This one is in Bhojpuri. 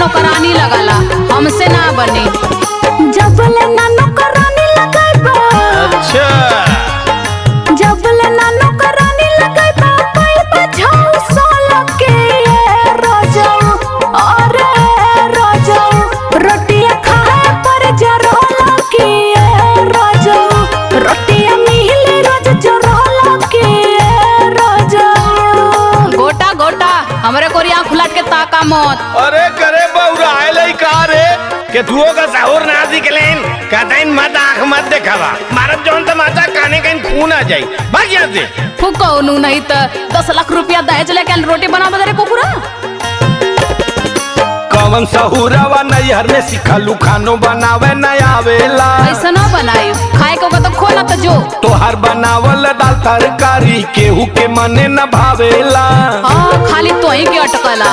नौकरानी लगला, हमसे ना बने। जबले ना नौकरानी लगाइबा, अच्छा जबले ना नौकरानी लगाइबा, पाइबा झाऊ सोला के राजाऊ, अरे राजाऊ, रोटियां खाए पर जरोला के राजाऊ, रोटियां मिले रोज जरोला के राजाऊ। गोटा गोटा हमरे कोरिया खुलाट के ताका मत। अरे करे बौरा आइले का रे के तुओ का साहुर ना दिखलेन कतइन मत आंख मत देखावा मारब जोन तमाचा काने कहीं खून आ जाई भाग यहाँ से। फुकौनु नहीं तो 10 लाख रुपया दहेज लेके रोटी बना बदरे कुकुरा। कौन सहुरवा नैहर में सिखलू खानो बनावे न आवेला। ऐसा ना बनाई खाए को तो खो ना तो जो तोहर बनावल दाल तरकारी केहू के मने न भावेला। हाँ खाली तो ही के अटकला।